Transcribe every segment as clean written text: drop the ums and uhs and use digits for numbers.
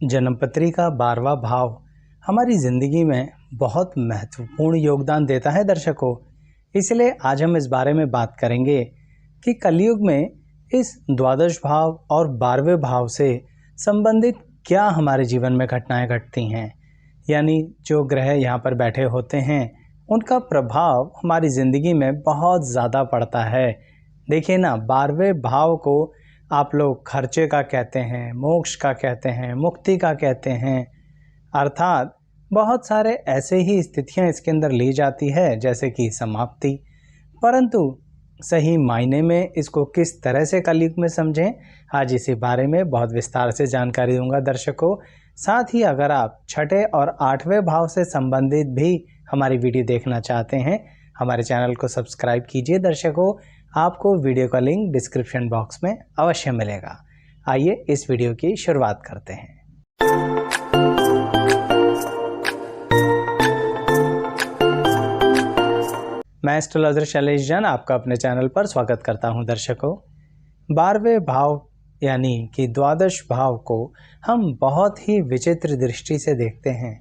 जन्मपत्री का 12वां भाव हमारी ज़िंदगी में बहुत महत्वपूर्ण योगदान देता है दर्शकों। इसलिए आज हम इस बारे में बात करेंगे कि कलयुग में इस द्वादश भाव और 12वें भाव से संबंधित क्या हमारे जीवन में घटनाएं घटती हैं, यानी जो ग्रह यहाँ पर बैठे होते हैं उनका प्रभाव हमारी ज़िंदगी में बहुत ज़्यादा पड़ता है। देखिए ना, 12वें भाव को आप लोग खर्चे का कहते हैं, मोक्ष का कहते हैं, मुक्ति का कहते हैं। अर्थात बहुत सारे ऐसे ही स्थितियां इसके अंदर ली जाती है जैसे कि समाप्ति। परंतु सही मायने में इसको किस तरह से कलयुग में समझें, आज इसी बारे में बहुत विस्तार से जानकारी दूंगा दर्शकों। साथ ही अगर आप छठे और 8वें भाव से संबंधित भी हमारी वीडियो देखना चाहते हैं, हमारे चैनल को सब्सक्राइब कीजिए दर्शकों। आपको वीडियो का लिंक डिस्क्रिप्शन बॉक्स में अवश्य मिलेगा। आइए इस वीडियो की शुरुआत करते हैं। मैं एस्ट्रोलॉजर शैलेश जैन आपका अपने चैनल पर स्वागत करता हूं दर्शकों। 12वें भाव यानी कि द्वादश भाव को हम बहुत ही विचित्र दृष्टि से देखते हैं।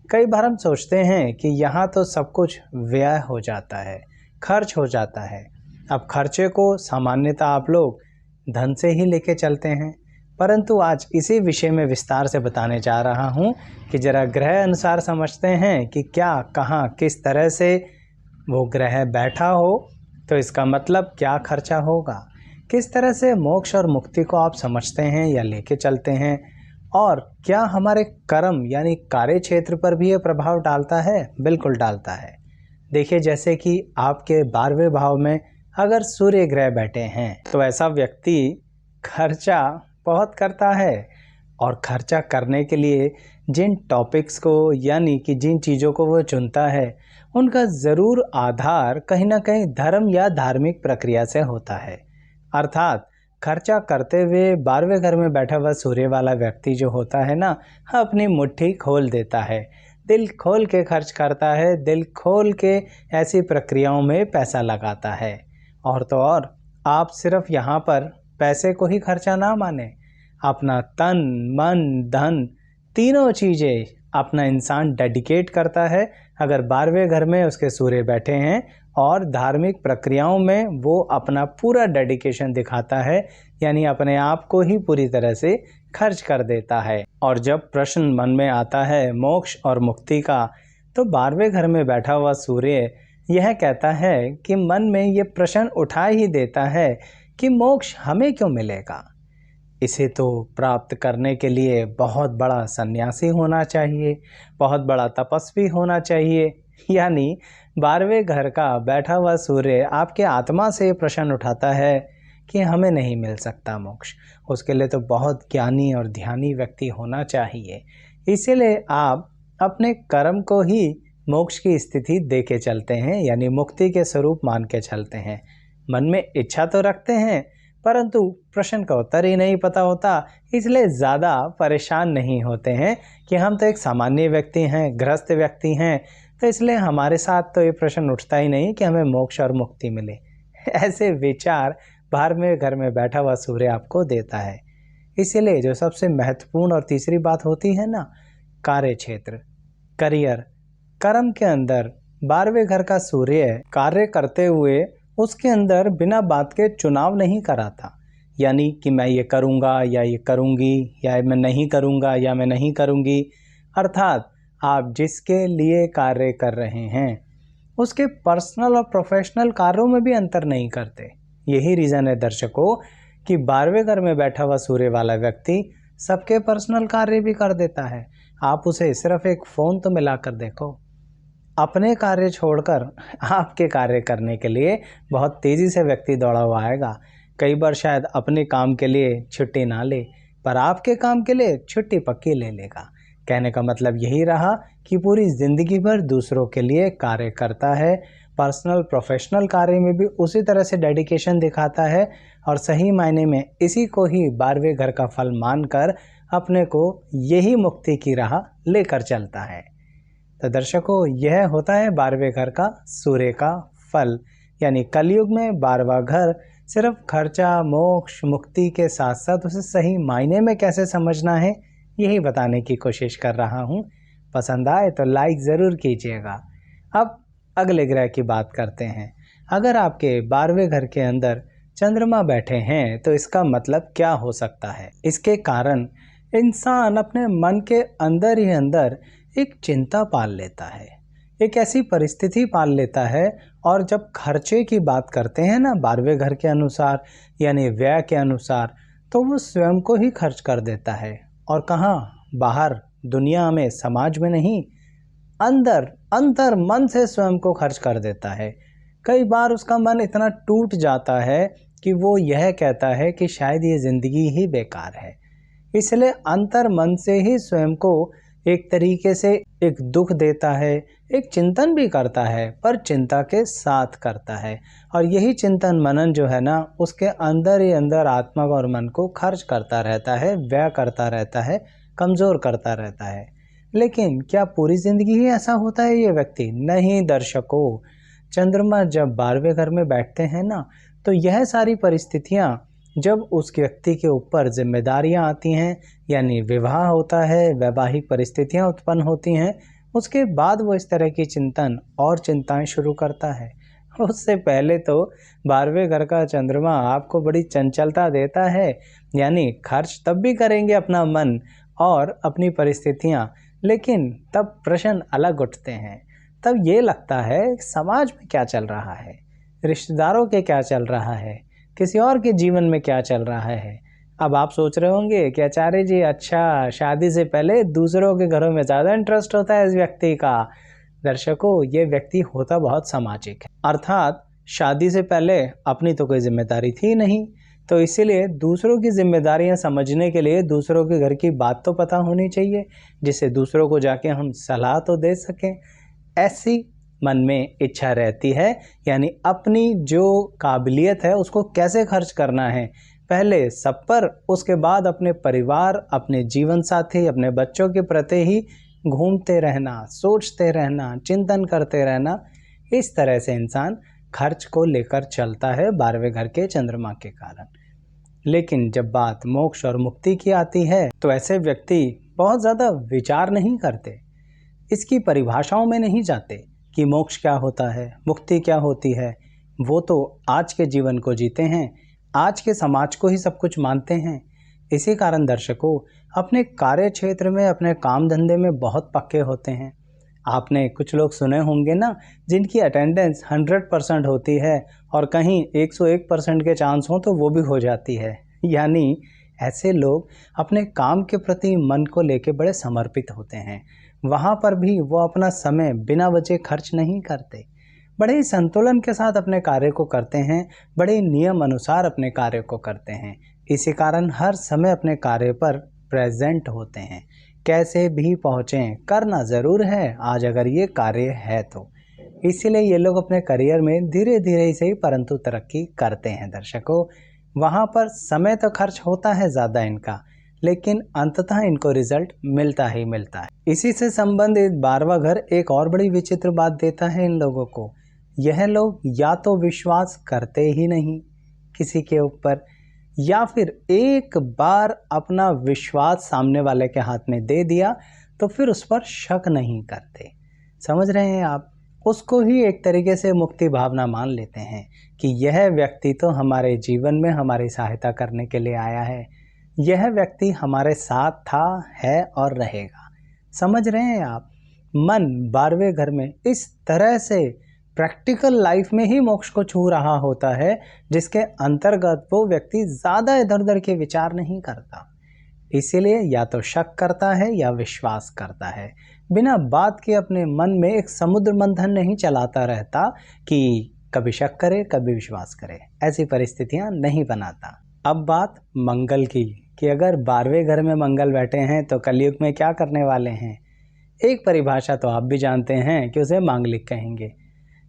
कई बार हम सोचते हैं कि यहाँ तो सब कुछ व्यय हो जाता है, खर्च हो जाता है। अब खर्चे को सामान्यतः आप लोग धन से ही लेके चलते हैं, परंतु आज इसी विषय में विस्तार से बताने जा रहा हूँ कि जरा ग्रह अनुसार समझते हैं कि क्या, कहाँ, किस तरह से वो ग्रह बैठा हो तो इसका मतलब क्या खर्चा होगा, किस तरह से मोक्ष और मुक्ति को आप समझते हैं या लेके चलते हैं, और क्या हमारे कर्म यानी कार्य क्षेत्र पर भी ये प्रभाव डालता है। बिल्कुल डालता है। देखिए, जैसे कि आपके 12वें भाव में अगर सूर्य ग्रह बैठे हैं तो ऐसा व्यक्ति खर्चा बहुत करता है, और खर्चा करने के लिए जिन टॉपिक्स को यानी कि जिन चीज़ों को वो चुनता है उनका ज़रूर आधार कहीं ना कहीं धर्म या धार्मिक प्रक्रिया से होता है। अर्थात खर्चा करते हुए 12वें घर में बैठा हुआ सूर्य वाला व्यक्ति जो होता है ना, अपनी मुट्ठी खोल देता है, दिल खोल के खर्च करता है, दिल खोल के ऐसी प्रक्रियाओं में पैसा लगाता है। और तो और आप सिर्फ यहाँ पर पैसे को ही खर्चा ना माने, अपना तन मन धन तीनों चीज़ें अपना इंसान डेडिकेट करता है। अगर 12वें घर में उसके सूर्य बैठे हैं और धार्मिक प्रक्रियाओं में वो अपना पूरा डेडिकेशन दिखाता है, यानी अपने आप को ही पूरी तरह से खर्च कर देता है। और जब प्रश्न मन में आता है मोक्ष और मुक्ति का, तो 12वें घर में बैठा हुआ सूर्य यह कहता है कि मन में ये प्रश्न उठा ही देता है कि मोक्ष हमें क्यों मिलेगा। इसे तो प्राप्त करने के लिए बहुत बड़ा सन्यासी होना चाहिए, बहुत बड़ा तपस्वी होना चाहिए। यानी 12वें घर का बैठा हुआ सूर्य आपके आत्मा से प्रश्न उठाता है कि हमें नहीं मिल सकता मोक्ष, उसके लिए तो बहुत ज्ञानी और ध्यानी व्यक्ति होना चाहिए। इसीलिए आप अपने कर्म को ही मोक्ष की स्थिति दे के चलते हैं, यानी मुक्ति के स्वरूप मान के चलते हैं। मन में इच्छा तो रखते हैं परंतु प्रश्न का उत्तर ही नहीं पता होता, इसलिए ज़्यादा परेशान नहीं होते हैं कि हम तो एक सामान्य व्यक्ति हैं, गृहस्थ व्यक्ति हैं, तो इसलिए हमारे साथ तो ये प्रश्न उठता ही नहीं कि हमें मोक्ष और मुक्ति मिले। ऐसे विचार 12वें घर में बैठा हुआ सूर्य आपको देता है। इसीलिए जो सबसे महत्वपूर्ण और तीसरी बात होती है ना, कार्य क्षेत्र, करियर, कर्म के अंदर 12वें घर का सूर्य कार्य करते हुए उसके अंदर बिना बात के चुनाव नहीं कराता, यानी कि मैं ये करूँगा या ये करूँगी, या मैं नहीं करूँगा या मैं नहीं करूँगी। अर्थात आप जिसके लिए कार्य कर रहे हैं उसके पर्सनल और प्रोफेशनल कार्यों में भी अंतर नहीं करते। यही रीज़न है दर्शकों कि 12वें घर में बैठा हुआ सूर्य वाला व्यक्ति सबके पर्सनल कार्य भी कर देता है। आप उसे सिर्फ एक फ़ोन तो मिला कर देखो, अपने कार्य छोड़कर आपके कार्य करने के लिए बहुत तेज़ी से व्यक्ति दौड़ा हुआ आएगा। कई बार शायद अपने काम के लिए छुट्टी ना ले, पर आपके काम के लिए छुट्टी पक्की ले लेगा। कहने का मतलब यही रहा कि पूरी ज़िंदगी भर दूसरों के लिए कार्य करता है, पर्सनल प्रोफेशनल कार्य में भी उसी तरह से डेडिकेशन दिखाता है, और सही मायने में इसी को ही 12वें घर का फल मानकर अपने को यही मुक्ति की राह लेकर चलता है। तो दर्शकों, यह होता है 12वें घर का सूर्य का फल, यानी कलयुग में 12वां घर सिर्फ खर्चा, मोक्ष, मुक्ति के साथ साथ उसे सही मायने में कैसे समझना है यही बताने की कोशिश कर रहा हूँ। पसंद आए तो लाइक ज़रूर कीजिएगा। अब अगले ग्रह की बात करते हैं। अगर आपके 12वें घर के अंदर चंद्रमा बैठे हैं तो इसका मतलब क्या हो सकता है? इसके कारण इंसान अपने मन के अंदर ही अंदर एक चिंता पाल लेता है, एक ऐसी परिस्थिति पाल लेता है। और जब खर्चे की बात करते हैं ना 12वें घर के अनुसार यानी व्यय के अनुसार, तो वो स्वयं को ही खर्च कर देता है। और कहाँ? बाहर दुनिया में, समाज में नहीं, अंदर अंतर मन से स्वयं को खर्च कर देता है। कई बार उसका मन इतना टूट जाता है कि वो यह कहता है कि शायद ये ज़िंदगी ही बेकार है। इसलिए अंतर मन से ही स्वयं को एक तरीके से एक दुख देता है, एक चिंतन भी करता है, पर चिंता के साथ करता है। और यही चिंतन मनन जो है ना, उसके अंदर ही अंदर आत्मा और मन को खर्च करता रहता है, व्यय करता रहता है, कमज़ोर करता रहता है। लेकिन क्या पूरी ज़िंदगी ही ऐसा होता है ये व्यक्ति? नहीं दर्शकों, चंद्रमा जब 12वें घर में बैठते हैं ना, तो यह सारी परिस्थितियाँ जब उस व्यक्ति के ऊपर जिम्मेदारियां आती हैं, यानी विवाह होता है, वैवाहिक परिस्थितियां उत्पन्न होती हैं, उसके बाद वो इस तरह की चिंतन और चिंताएं शुरू करता है। उससे पहले तो 12वें घर का चंद्रमा आपको बड़ी चंचलता देता है, यानी खर्च तब भी करेंगे अपना मन और अपनी परिस्थितियां, लेकिन तब प्रश्न अलग उठते हैं। तब ये लगता है समाज में क्या चल रहा है, रिश्तेदारों के क्या चल रहा है, किसी और के जीवन में क्या चल रहा है। अब आप सोच रहे होंगे कि आचार्य जी, अच्छा शादी से पहले दूसरों के घरों में ज़्यादा इंटरेस्ट होता है इस व्यक्ति का। दर्शकों, ये व्यक्ति होता बहुत सामाजिक है, अर्थात शादी से पहले अपनी तो कोई जिम्मेदारी थी नहीं, तो इसीलिए दूसरों की जिम्मेदारियां समझने के लिए दूसरों के घर की बात तो पता होनी चाहिए, जिससे दूसरों को जाके हम सलाह तो दे सकें। ऐसी मन में इच्छा रहती है, यानी अपनी जो काबिलियत है उसको कैसे खर्च करना है, पहले सब पर, उसके बाद अपने परिवार, अपने जीवन साथी, अपने बच्चों के प्रति ही घूमते रहना, सोचते रहना, चिंतन करते रहना। इस तरह से इंसान खर्च को लेकर चलता है 12वें घर के चंद्रमा के कारण। लेकिन जब बात मोक्ष और मुक्ति की आती है तो ऐसे व्यक्ति बहुत ज़्यादा विचार नहीं करते, इसकी परिभाषाओं में नहीं जाते कि मोक्ष क्या होता है, मुक्ति क्या होती है। वो तो आज के जीवन को जीते हैं, आज के समाज को ही सब कुछ मानते हैं। इसी कारण दर्शकों, अपने कार्य क्षेत्र में, अपने काम धंधे में बहुत पक्के होते हैं। आपने कुछ लोग सुने होंगे ना, जिनकी अटेंडेंस 100% होती है और कहीं 101% के चांस हो तो वो भी हो जाती है। यानी ऐसे लोग अपने काम के प्रति मन को लेके बड़े समर्पित होते हैं। वहाँ पर भी वो अपना समय बिना वजह खर्च नहीं करते, बड़े ही संतुलन के साथ अपने कार्य को करते हैं, बड़े नियम अनुसार अपने कार्य को करते हैं। इसी कारण हर समय अपने कार्य पर प्रेजेंट होते हैं, कैसे भी पहुँचें, करना ज़रूर है आज अगर ये कार्य है तो। इसीलिए ये लोग अपने करियर में धीरे धीरे ही सही परंतु तरक्की करते हैं। दर्शकों, वहाँ पर समय तो खर्च होता है ज़्यादा इनका, लेकिन अंततः इनको रिजल्ट मिलता ही मिलता है। इसी से संबंधित 12वां घर एक और बड़ी विचित्र बात देता है इन लोगों को। यह लोग या तो विश्वास करते ही नहीं किसी के ऊपर, या फिर एक बार अपना विश्वास सामने वाले के हाथ में दे दिया तो फिर उस पर शक नहीं करते। समझ रहे हैं आप? उसको ही एक तरीके से मुक्ति भावना मान लेते हैं कि यह व्यक्ति तो हमारे जीवन में हमारी सहायता करने के लिए आया है, यह व्यक्ति हमारे साथ था, है और रहेगा। समझ रहे हैं आप? मन 12वें घर में इस तरह से प्रैक्टिकल लाइफ में ही मोक्ष को छू रहा होता है, जिसके अंतर्गत वो व्यक्ति ज़्यादा इधर उधर के विचार नहीं करता। इसीलिए या तो शक करता है या विश्वास करता है, बिना बात के अपने मन में एक समुद्र मंथन नहीं चलाता रहता कि कभी शक करे कभी विश्वास करे, ऐसी परिस्थितियां नहीं बनाता। अब बात मंगल की, कि अगर 12वें घर में मंगल बैठे हैं तो कलयुग में क्या करने वाले हैं। एक परिभाषा तो आप भी जानते हैं कि उसे मांगलिक कहेंगे,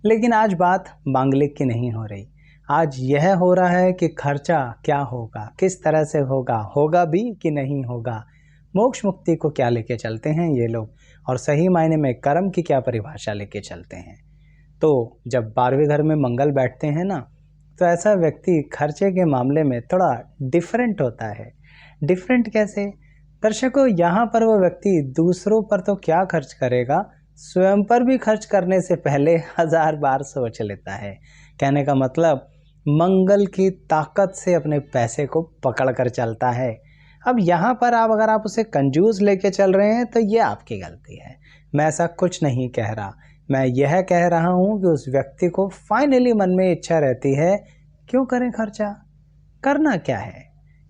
लेकिन आज बात मांगलिक की नहीं हो रही। आज यह हो रहा है कि खर्चा क्या होगा, किस तरह से होगा, होगा भी कि नहीं होगा, मोक्ष मुक्ति को क्या लेके चलते हैं ये लोग, और सही मायने में कर्म की क्या परिभाषा लेके चलते हैं। तो जब 12वें घर में मंगल बैठते हैं ना, तो ऐसा व्यक्ति खर्चे के मामले में थोड़ा डिफरेंट होता है। डिफरेंट कैसे? दर्शकों, यहाँ पर वो व्यक्ति दूसरों पर तो क्या खर्च करेगा, स्वयं पर भी खर्च करने से पहले 1000 बार सोच लेता है। कहने का मतलब मंगल की ताकत से अपने पैसे को पकड़ कर चलता है। अब यहाँ पर अगर आप उसे कंजूस लेके चल रहे हैं तो ये आपकी गलती है। मैं ऐसा कुछ नहीं कह रहा, मैं यह कह रहा हूँ कि उस व्यक्ति को फाइनली मन में इच्छा रहती है, क्यों करें खर्चा, करना क्या है,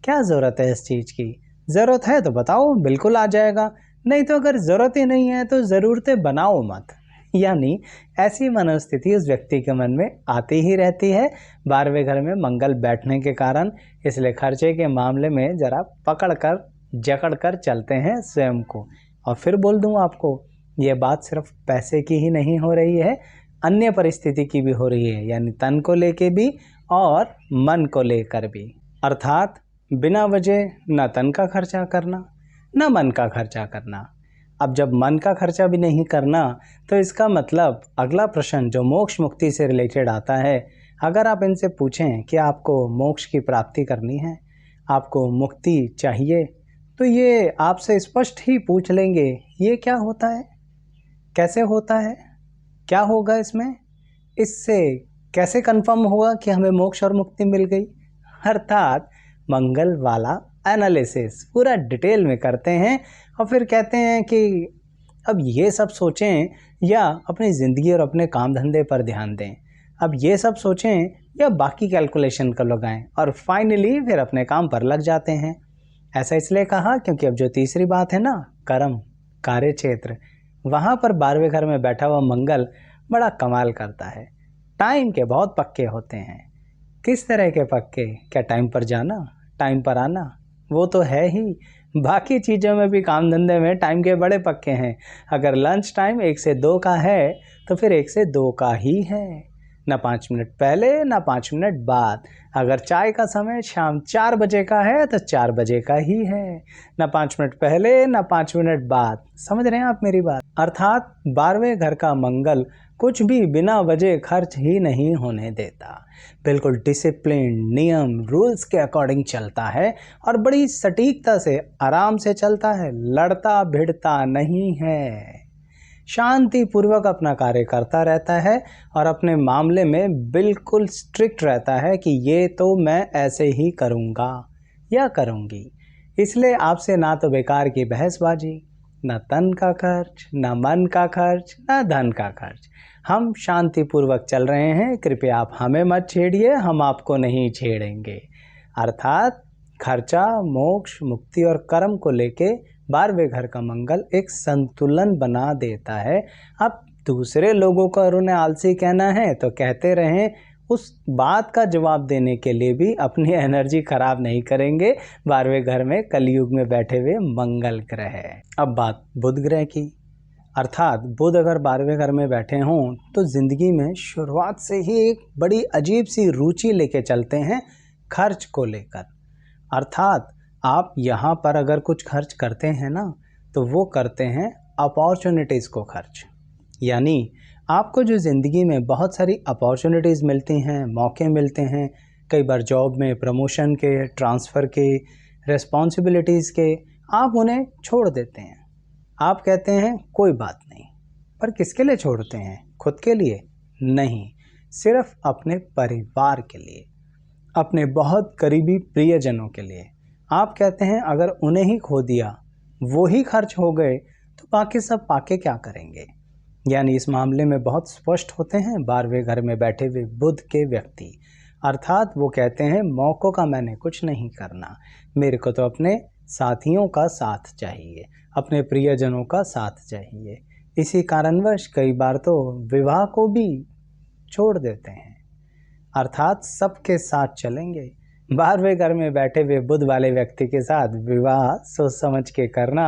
क्या ज़रूरत है इस चीज़ की, ज़रूरत है तो बताओ, बिल्कुल आ जाएगा, नहीं तो अगर ज़रूरत ही नहीं है तो ज़रूरतें बनाओ मत। यानी ऐसी मनोस्थिति उस व्यक्ति के मन में आती ही रहती है 12वें घर में मंगल बैठने के कारण। इसलिए खर्चे के मामले में ज़रा पकड़ कर जकड़ कर चलते हैं स्वयं को। और फिर बोल दूँ आपको, ये बात सिर्फ पैसे की ही नहीं हो रही है, अन्य परिस्थिति की भी हो रही है, यानी तन को लेके भी और मन को लेकर भी। अर्थात बिना वजह ना तन का खर्चा करना, ना मन का खर्चा करना। अब जब मन का खर्चा भी नहीं करना तो इसका मतलब अगला प्रश्न जो मोक्ष मुक्ति से रिलेटेड आता है, अगर आप इनसे पूछें कि आपको मोक्ष की प्राप्ति करनी है, आपको मुक्ति चाहिए, तो ये आपसे स्पष्ट ही पूछ लेंगे, ये क्या होता है, कैसे होता है, क्या होगा इसमें, इससे कैसे कंफर्म होगा कि हमें मोक्ष और मुक्ति मिल गई। अर्थात मंगल वाला एनालिसिस पूरा डिटेल में करते हैं और फिर कहते हैं कि अब ये सब सोचें या अपनी ज़िंदगी और अपने काम धंधे पर ध्यान दें, अब ये सब सोचें या बाकी कैलकुलेशन कर लगाएं, और फाइनली फिर अपने काम पर लग जाते हैं। ऐसा इसलिए कहा क्योंकि अब जो तीसरी बात है ना, कर्म, कार्य क्षेत्र, वहाँ पर 12वें घर में बैठा हुआ मंगल बड़ा कमाल करता है। टाइम के बहुत पक्के होते हैं। किस तरह के पक्के, क्या टाइम पर जाना, टाइम पर आना, वो तो है ही, बाकी चीज़ों में भी, काम धंधे में टाइम के बड़े पक्के हैं। अगर लंच टाइम 1 से 2 का है तो फिर 1 से 2 का ही है, ना 5 मिनट पहले ना 5 मिनट बाद। अगर चाय का समय शाम 4 बजे का है तो 4 बजे का ही है, ना 5 मिनट पहले ना 5 मिनट बाद। समझ रहे हैं आप मेरी बात। अर्थात 12वें घर का मंगल कुछ भी बिना वजह खर्च ही नहीं होने देता, बिल्कुल डिसिप्लिन, नियम, रूल्स के अकॉर्डिंग चलता है और बड़ी सटीकता से आराम से चलता है, लड़ता भिड़ता नहीं है, शांति पूर्वक अपना कार्य करता रहता है और अपने मामले में बिल्कुल स्ट्रिक्ट रहता है कि ये तो मैं ऐसे ही करूँगा या करूँगी। इसलिए आपसे ना तो बेकार की बहसबाजी, ना तन का खर्च, ना मन का खर्च, ना धन का खर्च। हम शांतिपूर्वक चल रहे हैं, कृपया आप हमें मत छेड़िए, हम आपको नहीं छेड़ेंगे। अर्थात खर्चा, मोक्ष, मुक्ति और कर्म को लेके 12वें घर का मंगल एक संतुलन बना देता है। अब दूसरे लोगों को और उन्हें आलसी कहना है तो कहते रहें, उस बात का जवाब देने के लिए भी अपनी एनर्जी खराब नहीं करेंगे 12वें घर में कलयुग में बैठे हुए मंगल ग्रह है। अब बात बुध ग्रह की। अर्थात बुध अगर 12वें घर में बैठे हों तो ज़िंदगी में शुरुआत से ही एक बड़ी अजीब सी रुचि लेके चलते हैं खर्च को लेकर। अर्थात आप यहाँ पर अगर कुछ खर्च करते हैं ना तो वो करते हैं अपॉर्चुनिटीज़ को खर्च। यानी आपको जो ज़िंदगी में बहुत सारी अपॉर्चुनिटीज़ मिलती हैं, मौके मिलते हैं, कई बार जॉब में प्रमोशन के, ट्रांसफ़र के, रिस्पॉन्सिबिलिटीज़ के, आप उन्हें छोड़ देते हैं। आप कहते हैं कोई बात नहीं, पर किसके लिए छोड़ते हैं? खुद के लिए नहीं, सिर्फ अपने परिवार के लिए, अपने बहुत करीबी प्रियजनों के लिए। आप कहते हैं अगर उन्हें ही खो दिया, वो ही खर्च हो गए, तो बाकी सब पाके क्या करेंगे। यानी इस मामले में बहुत स्पष्ट होते हैं 12वें घर में बैठे हुए बुध के व्यक्ति। अर्थात वो कहते हैं मौक़ों का मैंने कुछ नहीं करना, मेरे को तो अपने साथियों का साथ चाहिए, अपने प्रियजनों का साथ चाहिए। इसी कारणवश कई बार तो विवाह को भी छोड़ देते हैं। अर्थात सबके साथ चलेंगे। 12वें घर में बैठे हुए बुध वाले व्यक्ति के साथ विवाह सोच समझ के करना,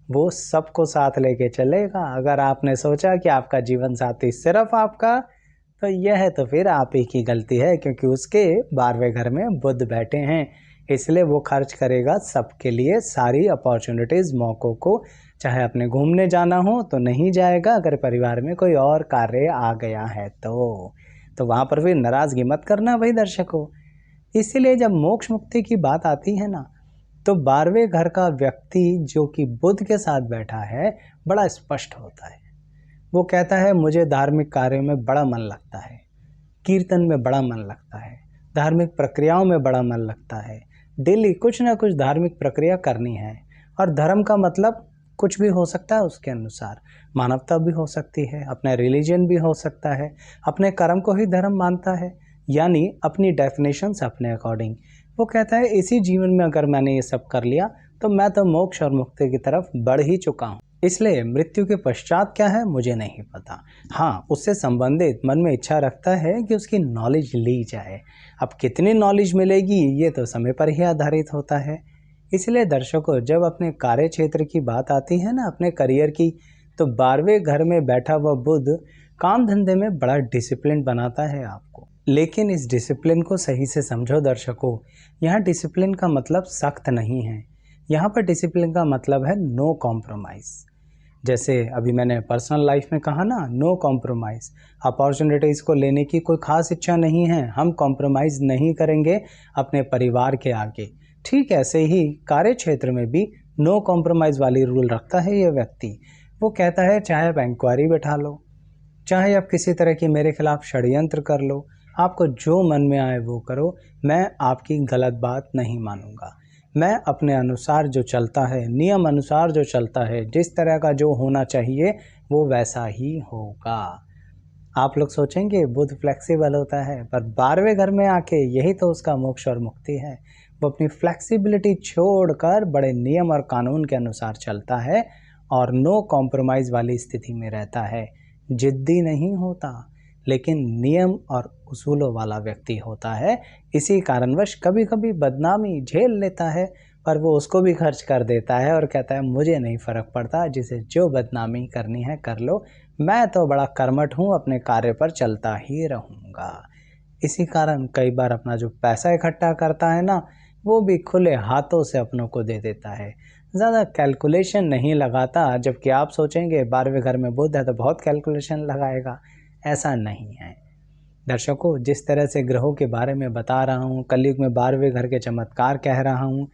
वो सबको साथ लेके चलेगा। अगर आपने सोचा कि आपका जीवन साथी सिर्फ आपका, तो यह तो फिर आप ही की गलती है, क्योंकि उसके 12वें घर में बुध बैठे हैं। इसलिए वो खर्च करेगा सबके लिए सारी अपॉर्चुनिटीज़, मौक़ों को। चाहे अपने घूमने जाना हो तो नहीं जाएगा, अगर परिवार में कोई और कार्य आ गया है तो वहाँ पर फिर नाराज़गी मत करना भाई दर्शकों। इसीलिए जब मोक्ष मुक्ति की बात आती है ना, तो 12वें घर का व्यक्ति जो कि बुध के साथ बैठा है बड़ा स्पष्ट होता है। वो कहता है मुझे धार्मिक कार्यों में बड़ा मन लगता है, कीर्तन में बड़ा मन लगता है, धार्मिक प्रक्रियाओं में बड़ा मन लगता है, डेली कुछ ना कुछ धार्मिक प्रक्रिया करनी है। और धर्म का मतलब कुछ भी हो सकता है, उसके अनुसार मानवता भी हो सकती है, अपना रिलीजन भी हो सकता है, अपने कर्म को ही धर्म मानता है, यानी अपनी डेफिनेशन से अपने अकॉर्डिंग। वो कहता है इसी जीवन में अगर मैंने ये सब कर लिया तो मैं तो मोक्ष और मुक्ति की तरफ बढ़ ही चुका हूँ। इसलिए मृत्यु के पश्चात क्या है मुझे नहीं पता। हाँ, उससे संबंधित मन में इच्छा रखता है कि उसकी नॉलेज ली जाए। अब कितनी नॉलेज मिलेगी ये तो समय पर ही आधारित होता है। इसलिए दर्शकों, जब अपने कार्य क्षेत्र की बात आती है ना, अपने करियर की, तो 12वें घर में बैठा हुआ बुध काम धंधे में बड़ा डिसिप्लिन बनाता है आपको। लेकिन इस डिसिप्लिन को सही से समझो दर्शकों। यहाँ डिसिप्लिन का मतलब सख्त नहीं है, यहाँ पर डिसिप्लिन का मतलब है नो कॉम्प्रोमाइज़। जैसे अभी मैंने पर्सनल लाइफ में कहा ना, नो कॉम्प्रोमाइज़। अपॉर्चुनिटीज़ को लेने की कोई ख़ास इच्छा नहीं है, हम कॉम्प्रोमाइज़ नहीं करेंगे अपने परिवार के आगे। ठीक ऐसे ही कार्य क्षेत्र में भी नो कॉम्प्रोमाइज़ वाली रूल रखता है ये व्यक्ति। वो कहता है चाहे आप इंक्वायरी बैठा लो, चाहे आप किसी तरह की मेरे खिलाफ षड्यंत्र कर लो, आपको जो मन में आए वो करो, मैं आपकी गलत बात नहीं मानूंगा। मैं अपने अनुसार जो चलता है, नियम अनुसार जो चलता है, जिस तरह का जो होना चाहिए वो वैसा ही होगा। आप लोग सोचेंगे बुध फ्लेक्सिबल होता है, पर 12वें घर में आके यही तो उसका मोक्ष और मुक्ति है। वो अपनी फ्लेक्सिबिलिटी छोड़कर बड़े नियम और कानून के अनुसार चलता है और नो कॉम्प्रोमाइज़ वाली स्थिति में रहता है। जिद्दी नहीं होता, लेकिन नियम और उसूलों वाला व्यक्ति होता है। इसी कारणवश कभी कभी बदनामी झेल लेता है, पर वो उसको भी खर्च कर देता है और कहता है मुझे नहीं फ़र्क पड़ता, जिसे जो बदनामी करनी है कर लो, मैं तो बड़ा कर्मठ हूँ, अपने कार्य पर चलता ही रहूँगा। इसी कारण कई बार अपना जो पैसा इकट्ठा करता है ना, वो भी खुले हाथों से अपनों को दे देता है, ज़्यादा कैलकुलेशन नहीं लगाता। जबकि आप सोचेंगे 12वें घर में बुध है तो बहुत कैलकुलेशन लगाएगा, ऐसा नहीं है। दर्शकों, जिस तरह से ग्रहों के बारे में बता रहा हूँ, कलयुग में 12वें घर के चमत्कार कह रहा हूँ,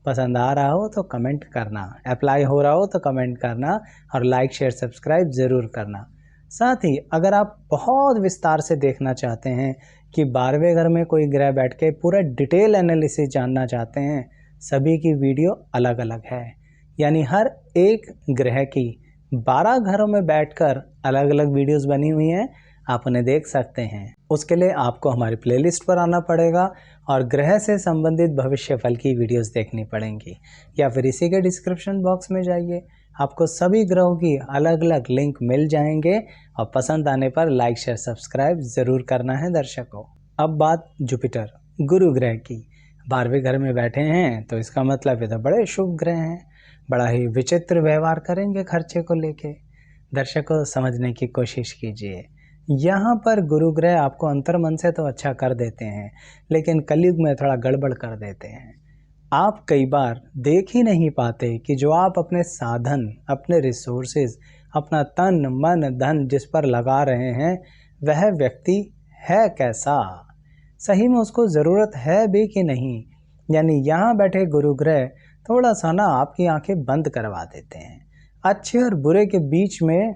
पसंद आ रहा हो तो कमेंट करना, अप्लाई हो रहा हो तो कमेंट करना और लाइक शेयर सब्सक्राइब ज़रूर करना। साथ ही अगर आप बहुत विस्तार से देखना चाहते हैं कि 12वें घर में कोई ग्रह बैठ के पूरा डिटेल एनालिसिस जानना चाहते हैं, सभी की वीडियो अलग अलग है, यानी हर एक ग्रह की 12 घरों में बैठकर अलग अलग वीडियोस बनी हुई हैं, आप उन्हें देख सकते हैं। उसके लिए आपको हमारी प्लेलिस्ट पर आना पड़ेगा और ग्रह से संबंधित भविष्य फल की वीडियोस देखनी पड़ेंगी, या फिर इसी के डिस्क्रिप्शन बॉक्स में जाइए, आपको सभी ग्रहों की अलग अलग लिंक मिल जाएंगे और पसंद आने पर लाइक शेयर सब्सक्राइब ज़रूर करना है दर्शकों। अब बात जुपिटर गुरु ग्रह की। 12वें घर में बैठे हैं तो इसका मतलब ये तो बड़े शुभ ग्रह हैं, बड़ा ही विचित्र व्यवहार करेंगे खर्चे को लेके। दर्शकों, समझने की कोशिश कीजिए। यहाँ पर गुरु ग्रह आपको अंतर्मन से तो अच्छा कर देते हैं, लेकिन कलयुग में थोड़ा गड़बड़ कर देते हैं। आप कई बार देख ही नहीं पाते कि जो आप अपने साधन, अपने रिसोर्सेज, अपना तन मन धन जिस पर लगा रहे हैं, वह व्यक्ति है कैसा, सही में उसको ज़रूरत है भी कि नहीं। यानी यहाँ बैठे गुरु ग्रह थोड़ा सा ना आपकी आंखें बंद करवा देते हैं, अच्छे और बुरे के बीच में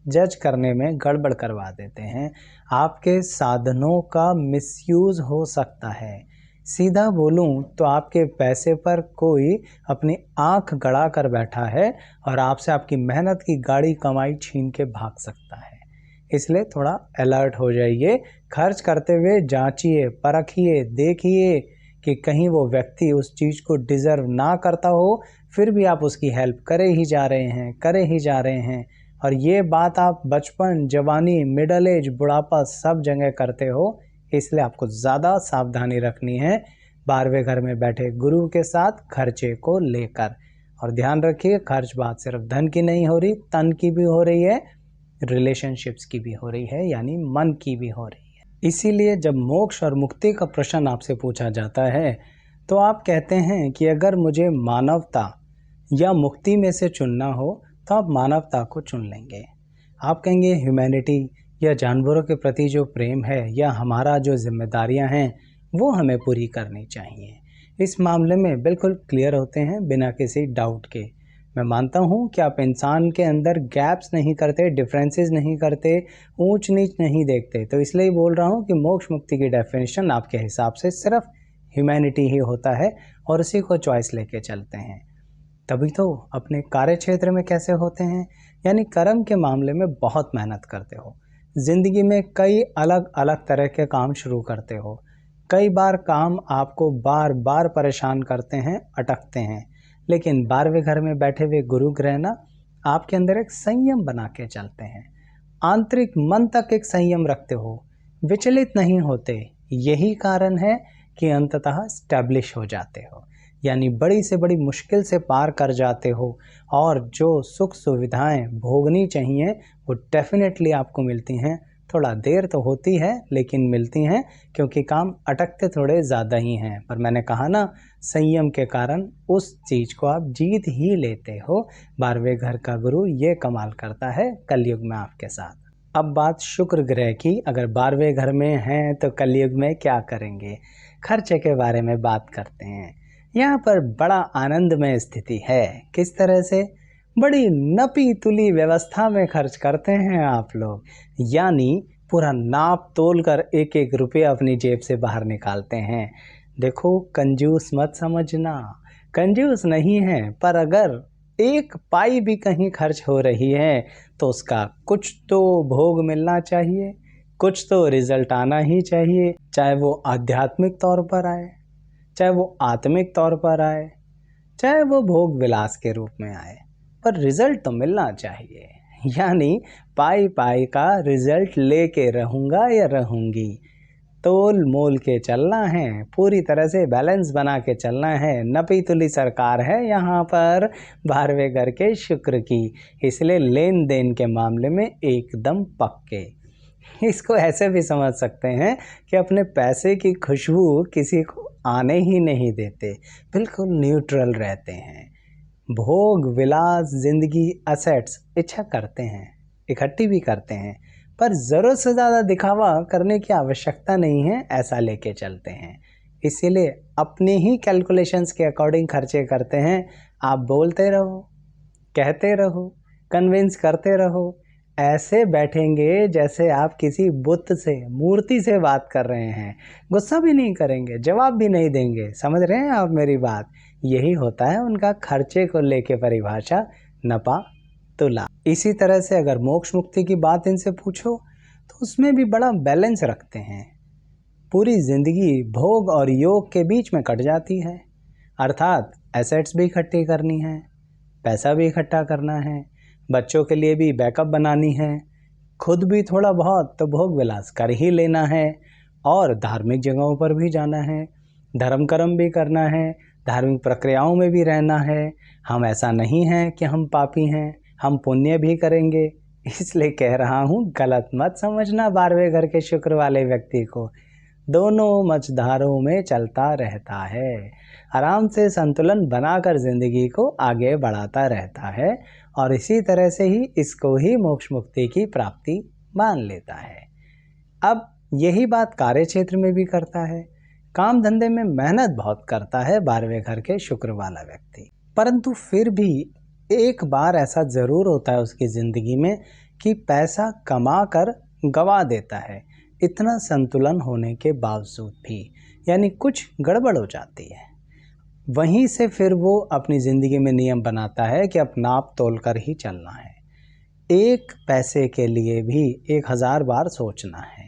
जज करने में गड़बड़ करवा देते हैं। आपके साधनों का मिसयूज़ हो सकता है। सीधा बोलूं तो आपके पैसे पर कोई अपनी आंख गड़ा कर बैठा है और आपसे आपकी मेहनत की गाड़ी कमाई छीन के भाग सकता है। इसलिए थोड़ा अलर्ट हो जाइए। खर्च करते हुए जांचिए, परखिए, देखिए कि कहीं वो व्यक्ति उस चीज़ को डिज़र्व ना करता हो, फिर भी आप उसकी हेल्प करे ही जा रहे हैं। और ये बात आप बचपन, जवानी, मिडल एज, बुढ़ापा सब जगह करते हो, इसलिए आपको ज़्यादा सावधानी रखनी है 12वें घर में बैठे गुरु के साथ खर्चे को लेकर। और ध्यान रखिए, खर्च बात सिर्फ धन की नहीं हो रही, तन की भी हो रही है, रिलेशनशिप्स की भी हो रही है, यानी मन की भी हो रही है। इसीलिए जब मोक्ष और मुक्ति का प्रश्न आपसे पूछा जाता है तो आप कहते हैं कि अगर मुझे मानवता या मुक्ति में से चुनना हो तो आप मानवता को चुन लेंगे। आप कहेंगे ह्यूमैनिटी या जानवरों के प्रति जो प्रेम है या हमारा जो जिम्मेदारियां हैं वो हमें पूरी करनी चाहिए। इस मामले में बिल्कुल क्लियर होते हैं बिना किसी डाउट के। मैं मानता हूँ कि आप इंसान के अंदर गैप्स नहीं करते, डिफरेंसेस नहीं करते, ऊंच नीच नहीं देखते, तो इसलिए बोल रहा हूँ कि मोक्ष मुक्ति की डेफिनेशन आपके हिसाब से सिर्फ ह्यूमैनिटी ही होता है और उसी को चॉइस लेके चलते हैं। तभी तो अपने कार्य क्षेत्र में कैसे होते हैं, यानी कर्म के मामले में बहुत मेहनत करते हो, जिंदगी में कई अलग अलग तरह के काम शुरू करते हो, कई बार काम आपको बार बार परेशान करते हैं, अटकते हैं, लेकिन 12वें घर में बैठे हुए गुरु ग्रह ना आपके अंदर एक संयम बना के चलते हैं, आंतरिक मन तक एक संयम रखते हो, विचलित नहीं होते। यही कारण है कि अंततः स्टैब्लिश हो जाते हो, यानी बड़ी से बड़ी मुश्किल से पार कर जाते हो और जो सुख सुविधाएं भोगनी चाहिए वो डेफिनेटली आपको मिलती हैं। थोड़ा देर तो होती है लेकिन मिलती हैं, क्योंकि काम अटकते थोड़े ज़्यादा ही हैं, पर मैंने कहा ना, संयम के कारण उस चीज़ को आप जीत ही लेते हो। 12वें घर का गुरु ये कमाल करता है कलयुग में आपके साथ। अब बात शुक्र ग्रह की, अगर 12वें घर में हैं तो कलयुग में क्या करेंगे, खर्चे के बारे में बात करते हैं। यहाँ पर बड़ा आनंदमय स्थिति है। किस तरह से? बड़ी नपी तुली व्यवस्था में खर्च करते हैं आप लोग, यानी पूरा नाप तोल कर एक एक रुपया अपनी जेब से बाहर निकालते हैं। देखो, कंजूस मत समझना, कंजूस नहीं है, पर अगर एक पाई भी कहीं खर्च हो रही है तो उसका कुछ तो भोग मिलना चाहिए, कुछ तो रिजल्ट आना ही चाहिए, चाहे वो आध्यात्मिक तौर पर आए, चाहे वो आत्मिक तौर पर आए, चाहे वो भोग विलास के रूप में आए, पर रिजल्ट तो मिलना चाहिए। यानी पाई पाई का रिजल्ट लेके रहूँगा या रहूँगी, तोल मोल के चलना है, पूरी तरह से बैलेंस बना के चलना है। नपी तुली सरकार है यहाँ पर 12वें घर के शुक्र की, इसलिए लेन देन के मामले में एकदम पक्के। इसको ऐसे भी समझ सकते हैं कि अपने पैसे की खुशबू किसी को आने ही नहीं देते, बिल्कुल न्यूट्रल रहते हैं। भोग विलास जिंदगी असेट्स इच्छा करते हैं, इकट्ठी भी करते हैं, पर ज़रूरत से ज़्यादा दिखावा करने की आवश्यकता नहीं है, ऐसा लेके चलते हैं। इसीलिए अपने ही कैलकुलेशंस के अकॉर्डिंग खर्चे करते हैं। आप बोलते रहो, कहते रहो, कन्विंस करते रहो, ऐसे बैठेंगे जैसे आप किसी बुत से, मूर्ति से बात कर रहे हैं। गुस्सा भी नहीं करेंगे, जवाब भी नहीं देंगे। समझ रहे हैं आप मेरी बात? यही होता है उनका खर्चे को लेके परिभाषा, नपा तुला। इसी तरह से अगर मोक्ष मुक्ति की बात इनसे पूछो तो उसमें भी बड़ा बैलेंस रखते हैं। पूरी जिंदगी भोग और योग के बीच में कट जाती है, अर्थात एसेट्स भी इकट्ठी करनी है, पैसा भी इकट्ठा करना है, बच्चों के लिए भी बैकअप बनानी है, खुद भी थोड़ा बहुत तो भोग विलास कर ही लेना है, और धार्मिक जगहों पर भी जाना है, धर्म कर्म भी करना है, धार्मिक प्रक्रियाओं में भी रहना है। हम ऐसा नहीं है कि हम पापी हैं, हम पुण्य भी करेंगे। इसलिए कह रहा हूँ, गलत मत समझना 12वें घर के शुक्र वाले व्यक्ति को। दोनों मझधारों में चलता रहता है, आराम से संतुलन बनाकर जिंदगी को आगे बढ़ाता रहता है, और इसी तरह से ही इसको ही मोक्ष मुक्ति की प्राप्ति मान लेता है। अब यही बात कार्य क्षेत्र में भी करता है, काम धंधे में मेहनत बहुत करता है 12वें घर के शुक्र वाला व्यक्ति, परंतु फिर भी एक बार ऐसा ज़रूर होता है उसकी ज़िंदगी में कि पैसा कमा कर गवा देता है, इतना संतुलन होने के बावजूद भी, यानी कुछ गड़बड़ हो जाती है। वहीं से फिर वो अपनी ज़िंदगी में नियम बनाता है कि अब नाप तोल कर ही चलना है, एक पैसे के लिए भी 1000 बार सोचना है,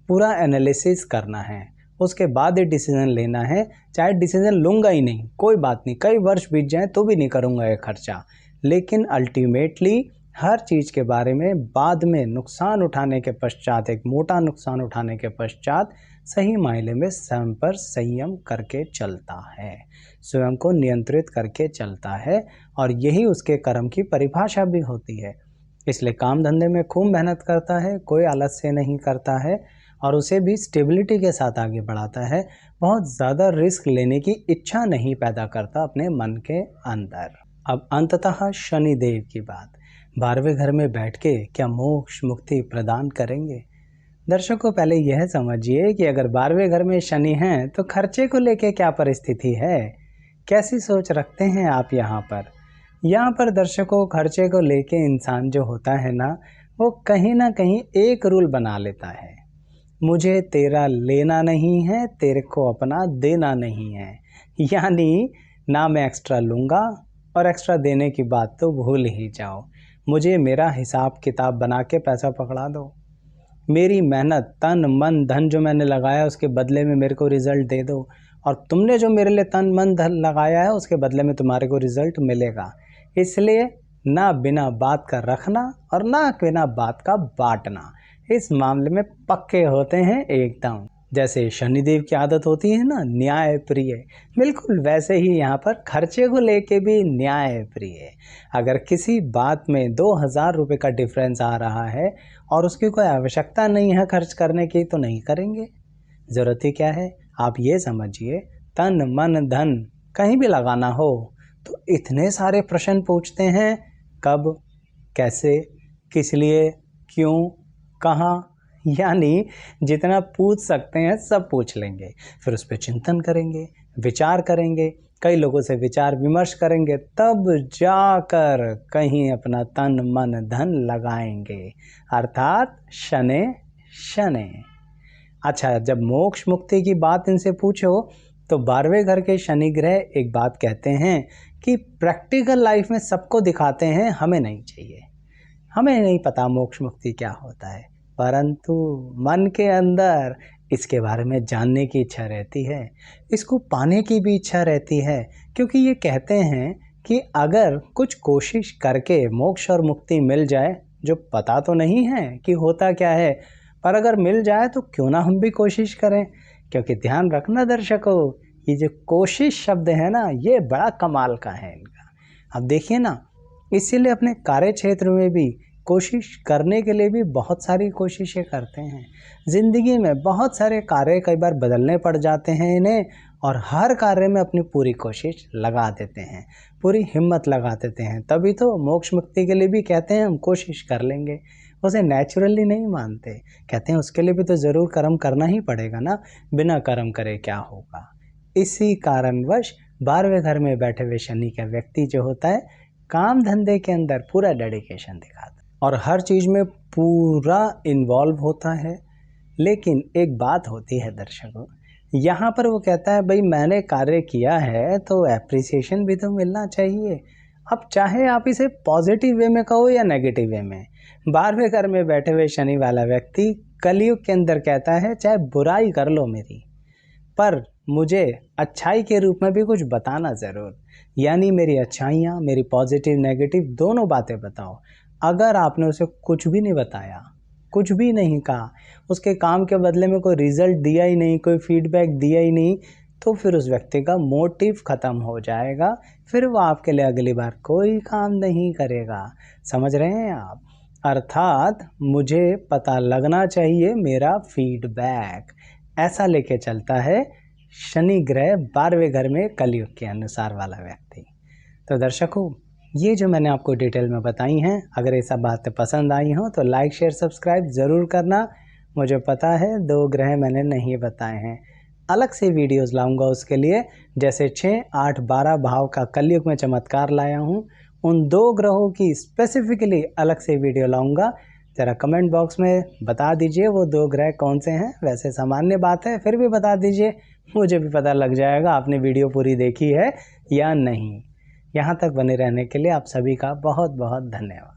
पूरा एनालिसिस करना है, उसके बाद ही डिसीजन लेना है। चाहे डिसीजन लूँगा ही नहीं, कोई बात नहीं, कई वर्ष बीत जाएं तो भी नहीं करूँगा ये खर्चा, लेकिन अल्टीमेटली हर चीज़ के बारे में बाद में नुकसान उठाने के पश्चात, एक मोटा नुकसान उठाने के पश्चात सही मायने में स्वयं पर संयम करके चलता है, स्वयं को नियंत्रित करके चलता है, और यही उसके कर्म की परिभाषा भी होती है। इसलिए काम धंधे में खूब मेहनत करता है, कोई आलस्य नहीं करता है, और उसे भी स्टेबिलिटी के साथ आगे बढ़ाता है, बहुत ज़्यादा रिस्क लेने की इच्छा नहीं पैदा करता अपने मन के अंदर। अब अंततः शनिदेव की बात, 12वें घर में बैठ के क्या मोक्ष मुक्ति प्रदान करेंगे? दर्शकों, पहले यह समझिए कि अगर 12वें घर में शनि हैं तो खर्चे को लेके क्या परिस्थिति है, कैसी सोच रखते हैं आप यहाँ पर दर्शकों, खर्चे को लेके इंसान जो होता है ना, वो कहीं ना कहीं एक रूल बना लेता है, मुझे तेरा लेना नहीं है, तेरे को अपना देना नहीं है। यानी ना मैं एक्स्ट्रा लूँगा और एक्स्ट्रा देने की बात तो भूल ही जाओ, मुझे मेरा हिसाब किताब बना के पैसा पकड़ा दो, मेरी मेहनत तन मन धन जो मैंने लगाया उसके बदले में मेरे को रिज़ल्ट दे दो, और तुमने जो मेरे लिए तन मन धन लगाया है उसके बदले में तुम्हारे को रिज़ल्ट मिलेगा। इसलिए ना बिना बात का रखना और ना बिना बात का बांटना, इस मामले में पक्के होते हैं एकदम। जैसे शनिदेव की आदत होती है ना न्याय प्रिय, बिल्कुल वैसे ही यहाँ पर खर्चे को लेके भी न्याय प्रिय। अगर किसी बात में 2000 रुपये का डिफरेंस आ रहा है और उसकी कोई आवश्यकता नहीं है खर्च करने की, तो नहीं करेंगे। ज़रूरत ही क्या है, आप ये समझिए, तन मन धन कहीं भी लगाना हो तो इतने सारे प्रश्न पूछते हैं, कब, कैसे, किस लिए, क्यों, कहाँ, यानी जितना पूछ सकते हैं सब पूछ लेंगे। फिर उस पर चिंतन करेंगे, विचार करेंगे, कई लोगों से विचार विमर्श करेंगे, तब जाकर कहीं अपना तन मन धन लगाएंगे, अर्थात शनै शनै। अच्छा, जब मोक्ष मुक्ति की बात इनसे पूछो तो 12वें घर के शनि ग्रह एक बात कहते हैं कि प्रैक्टिकल लाइफ में सबको दिखाते हैं, हमें नहीं चाहिए, हमें नहीं पता मोक्ष मुक्ति क्या होता है, परंतु मन के अंदर इसके बारे में जानने की इच्छा रहती है, इसको पाने की भी इच्छा रहती है। क्योंकि ये कहते हैं कि अगर कुछ कोशिश करके मोक्ष और मुक्ति मिल जाए, जो पता तो नहीं है कि होता क्या है, पर अगर मिल जाए तो क्यों ना हम भी कोशिश करें। क्योंकि ध्यान रखना दर्शकों, ये जो कोशिश शब्द है ना, ये बड़ा कमाल का है इनका। अब देखिए ना, इसीलिए अपने कार्य क्षेत्र में भी कोशिश करने के लिए भी बहुत सारी कोशिशें करते हैं। ज़िंदगी में बहुत सारे कार्य कई बार बदलने पड़ जाते हैं इन्हें, और हर कार्य में अपनी पूरी कोशिश लगा देते हैं, पूरी हिम्मत लगा देते हैं। तभी तो मोक्ष मुक्ति के लिए भी कहते हैं हम कोशिश कर लेंगे, उसे नेचुरली नहीं मानते, कहते हैं उसके लिए भी तो ज़रूर कर्म करना ही पड़ेगा ना, बिना कर्म करे क्या होगा। इसी कारणवश 12वें घर में बैठे हुए शनि का व्यक्ति जो होता है, काम धंधे के अंदर पूरा डेडिकेशन दिखाता है और हर चीज़ में पूरा इन्वॉल्व होता है। लेकिन एक बात होती है दर्शकों, यहाँ पर वो कहता है भाई मैंने कार्य किया है तो एप्रिसिएशन भी तो मिलना चाहिए। अब चाहे आप इसे पॉजिटिव वे में कहो या नेगेटिव वे में, 12वें घर में बैठे हुए शनि वाला व्यक्ति कलयुग के अंदर कहता है चाहे बुराई कर लो मेरी, पर मुझे अच्छाई के रूप में भी कुछ बताना ज़रूर, यानी मेरी अच्छाइयाँ, मेरी पॉजिटिव नेगेटिव दोनों बातें बताओ। अगर आपने उसे कुछ भी नहीं बताया, कुछ भी नहीं कहा, उसके काम के बदले में कोई रिज़ल्ट दिया ही नहीं, कोई फीडबैक दिया ही नहीं, तो फिर उस व्यक्ति का मोटिव ख़त्म हो जाएगा, फिर वो आपके लिए अगली बार कोई काम नहीं करेगा। समझ रहे हैं आप? अर्थात मुझे पता लगना चाहिए मेरा फीडबैक, ऐसा लेके चलता है शनि ग्रह 12वें घर में कलयुग के अनुसार वाला व्यक्ति। तो दर्शकों, ये जो मैंने आपको डिटेल में बताई हैं, अगर ये सब बातें पसंद आई हों तो लाइक शेयर सब्सक्राइब ज़रूर करना। मुझे पता है 2 ग्रह मैंने नहीं बताए हैं, अलग से वीडियोस लाऊंगा उसके लिए, जैसे 6, 8, 12 भाव का कलयुग में चमत्कार लाया हूँ, उन 2 ग्रहों की स्पेसिफिकली अलग से वीडियो लाऊंगा। ज़रा कमेंट बॉक्स में बता दीजिए वो 2 ग्रह कौन से हैं। वैसे सामान्य बात है, फिर भी बता दीजिए, मुझे भी पता लग जाएगा आपने वीडियो पूरी देखी है या नहीं। यहाँ तक बने रहने के लिए आप सभी का बहुत बहुत धन्यवाद।